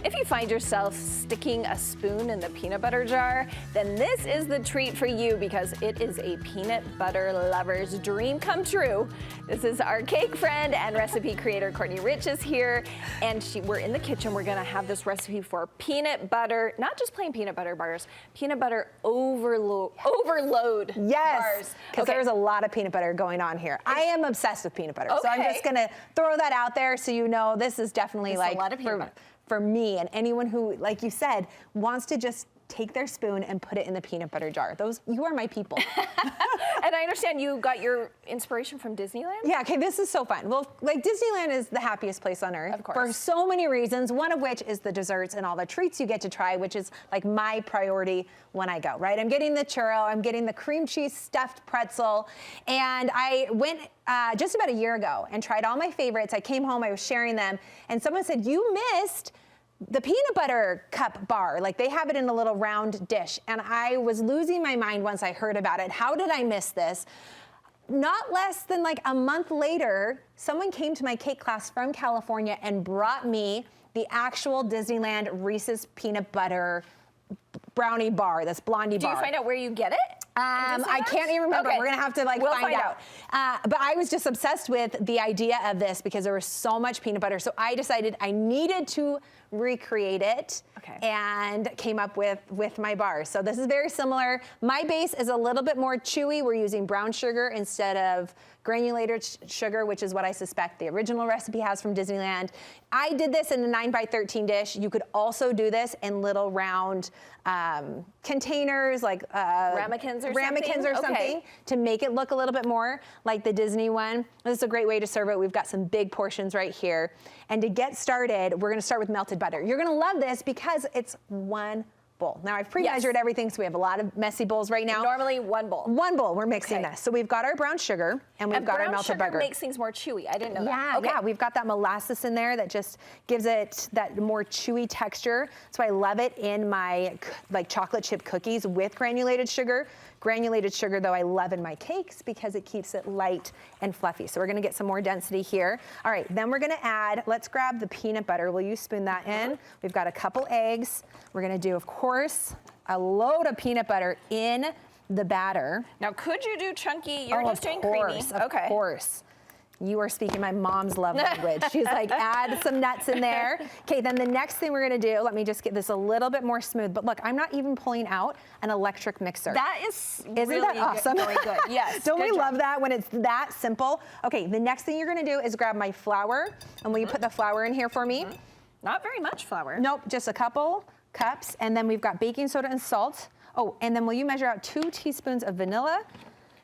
If you find yourself sticking a spoon in the peanut butter jar, then this is the treat for you because it is a peanut butter lover's dream come true. This is our cake friend and recipe creator, Courtney Rich is here, and we're in the kitchen. We're gonna have this recipe for peanut butter, not just plain peanut butter bars, peanut butter overload yes, because okay. there's a lot of peanut butter going on here. I am obsessed with peanut butter, so I'm just gonna throw that out there so you know this is definitely like a lot of peanut butter for me and anyone who, like you said, wants to just take their spoon and put it in the peanut butter jar. You are my people. And I understand you got your inspiration from Disneyland? Yeah, okay, this is so fun. Well, like Disneyland is the happiest place on earth. Of course. For so many reasons, one of which is the desserts and all the treats you get to try, which is like my priority when I go, right? I'm getting the churro, I'm getting the cream cheese stuffed pretzel, and I went just about a year ago and tried all my favorites. I came home, I was sharing them, and someone said, you missed the peanut butter cup bar. Like they have it in a little round dish. And I was losing my mind once I heard about it. How did I miss this? Not less than like a month later, someone came to my cake class from California and brought me the actual Disneyland Reese's peanut butter brownie bar, this blondie bar. Do you find out where you get it? I can't even remember. Okay. We're gonna have to like find out. But I was just obsessed with the idea of this because there was so much peanut butter. So I decided I needed to recreate it and came up with my bar. So this is very similar. My base is a little bit more chewy. We're using brown sugar instead of granulated sugar, which is what I suspect the original recipe has from Disneyland. I did this in a 9x13 dish. You could also do this in little round containers, like ramekins or something to make it look a little bit more like the Disney one. This is a great way to serve it. We've got some big portions right here. And to get started, we're gonna start with melted butter. You're gonna love this because it's one bowl. Now I've pre-measured everything, so we have a lot of messy bowls right now. Normally one bowl. One bowl, we're mixing this. So we've got our brown sugar and we've got our melted butter. Brown sugar makes things more chewy. I didn't know that. Yeah, we've got that molasses in there that just gives it that more chewy texture. So I love it in my like chocolate chip cookies with granulated sugar. Granulated sugar, though, I love in my cakes because it keeps it light and fluffy. So we're gonna get some more density here. All right, then we're gonna add, let's grab the peanut butter. Will you spoon that in? We've got a couple eggs. We're gonna do, of course, a load of peanut butter in the batter. Now, could you do chunky? You're just doing creamy. Of course. You are speaking my mom's love language. She's like, add some nuts in there. Okay, then the next thing we're gonna do, let me just get this a little bit more smooth. But look, I'm not even pulling out an electric mixer. That is Isn't really that awesome? Really good. Yes. Don't we love that when it's that simple? Okay, the next thing you're gonna do is grab my flour, and will you put the flour in here for me? Not very much flour. Nope, just a couple cups, and then we've got baking soda and salt. Oh, and then will you measure out 2 teaspoons of vanilla?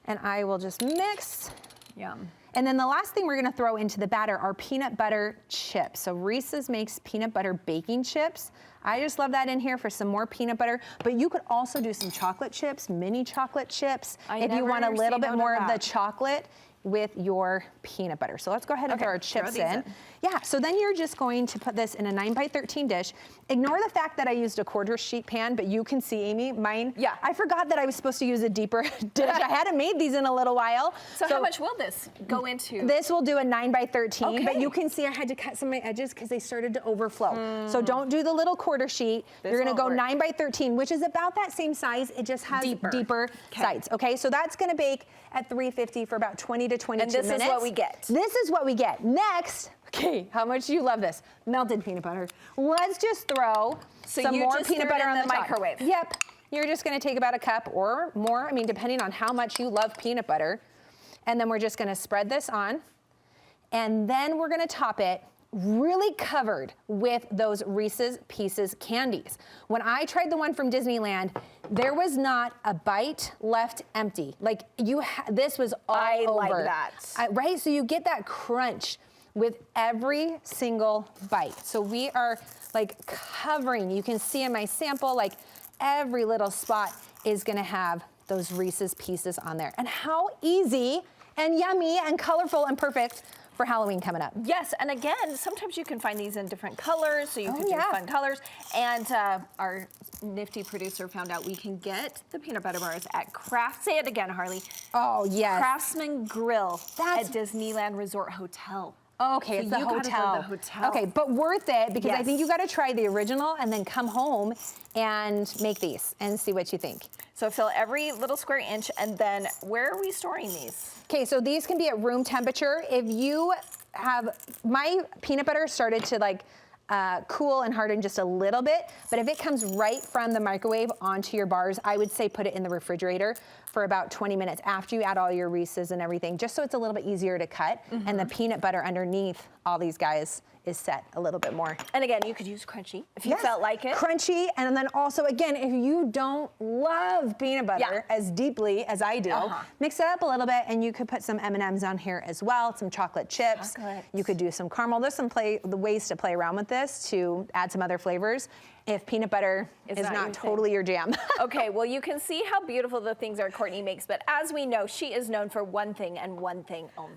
And I will just mix. Yum. And then the last thing we're gonna throw into the batter are peanut butter chips. So Reese's makes peanut butter baking chips. I just love that in here for some more peanut butter, but you could also do some chocolate chips, mini chocolate chips, if you want a little bit more of the chocolate with your peanut butter. So let's go ahead and throw our chips in. Yeah, so then you're just going to put this in a 9x13 dish. Ignore the fact that I used a quarter sheet pan, but you can see, Amy, mine. Yeah. I forgot that I was supposed to use a deeper dish. I hadn't made these in a little while. So how much will this go into? This will do a 9x13, but you can see I had to cut some of my edges because they started to overflow. So don't do the little quarter sheet. You're gonna go 9x13, which is about that same size. It just has deeper sides, okay? So that's gonna bake at 350 for about 20 to 22 minutes. And this is what we get. This is what we get. Next, okay, how much do you love this? Melted peanut butter. Let's just throw some more peanut butter on the microwave. Yep. You're just gonna take about a cup or more, I mean, depending on how much you love peanut butter. And then we're just gonna spread this on. And then we're gonna top it really covered with those Reese's Pieces candies. When I tried the one from Disneyland, there was not a bite left empty. Like this was all over. I like that. Right, so you get that crunch with every single bite. So we are like covering, you can see in my sample, like every little spot is gonna have those Reese's Pieces on there. And how easy and yummy and colorful and perfect for Halloween coming up. Yes, and again, sometimes you can find these in different colors, so you can do fun colors. And our nifty producer found out we can get the peanut butter bars at say it again, Harley. Oh, yes. Craftsman Grill at Disneyland Resort Hotel. Okay, it's the you gotta go to hotel. the hotel. Okay, but worth it because I Yes. think you got to try the original and then come home and make these and see what you think. So fill every little square inch, and then where are we storing these? Okay, so these can be at room temperature. If you have, my peanut butter started to like cool and harden just a little bit, but if it comes right from the microwave onto your bars, I would say put it in the refrigerator for about 20 minutes after you add all your Reese's and everything, just so it's a little bit easier to cut. And the peanut butter underneath all these guys is set a little bit more. And again, you could use crunchy if you Yes, felt like it. Crunchy, and then also, again, if you don't love peanut butter as deeply as I do, mix it up a little bit, and you could put some M&Ms on here as well, some chocolate chips. You could do some caramel. There's some ways to play around with this to add some other flavors if peanut butter is not totally your jam. Okay, well, you can see how beautiful the things are Courtney makes, but as we know, she is known for one thing and one thing only.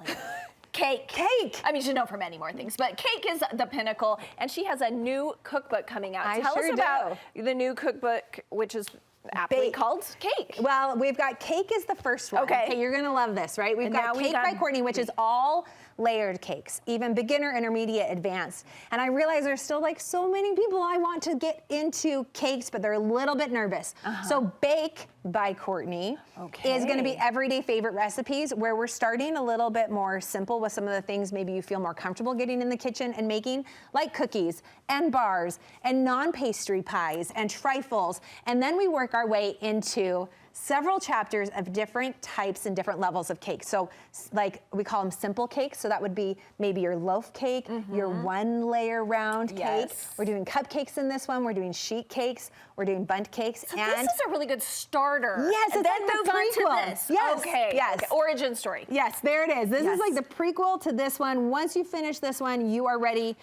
Cake. Cake. I mean, she's known for many more things, but cake is the pinnacle, and she has a new cookbook coming out. I Tell sure us about do. the new cookbook, which is aptly called Cake. Well, we've got cake is the first one. Okay. You're gonna love this, right? We've got Cake by Courtney, which is all layered cakes, even beginner, intermediate, advanced. And I realize there's still like so many people I want to get into cakes, but they're a little bit nervous. So Bake by Courtney is gonna be everyday favorite recipes where we're starting a little bit more simple with some of the things maybe you feel more comfortable getting in the kitchen and making, like cookies and bars and non-pastry pies and trifles. And then we work our way into several chapters of different types and different levels of cake. So like we call them simple cakes. So that would be maybe your loaf cake, your one layer round cake. We're doing cupcakes in this one. We're doing sheet cakes. We're doing bundt cakes. So and this is a really good starter. Yes, and it's then like move the on prequel. to this. Yes, Okay. yes. Okay. Origin story. Yes, there it is. This is like the prequel to this one. Once you finish this one, you are ready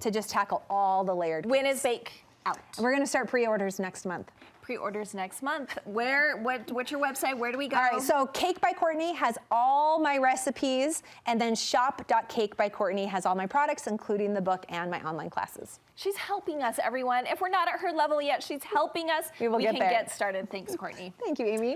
to just tackle all the layered cakes. When is Bake out? We're gonna start pre-orders next month. Pre-orders next month. What's your website? Where do we go? All right, so Cake by Courtney has all my recipes, and then shop.cakebycourtney has all my products, including the book and my online classes. She's helping us, everyone. If we're not at her level yet, she's helping us. We will we get can there. get started. Thanks, Courtney. Thank you, Amy.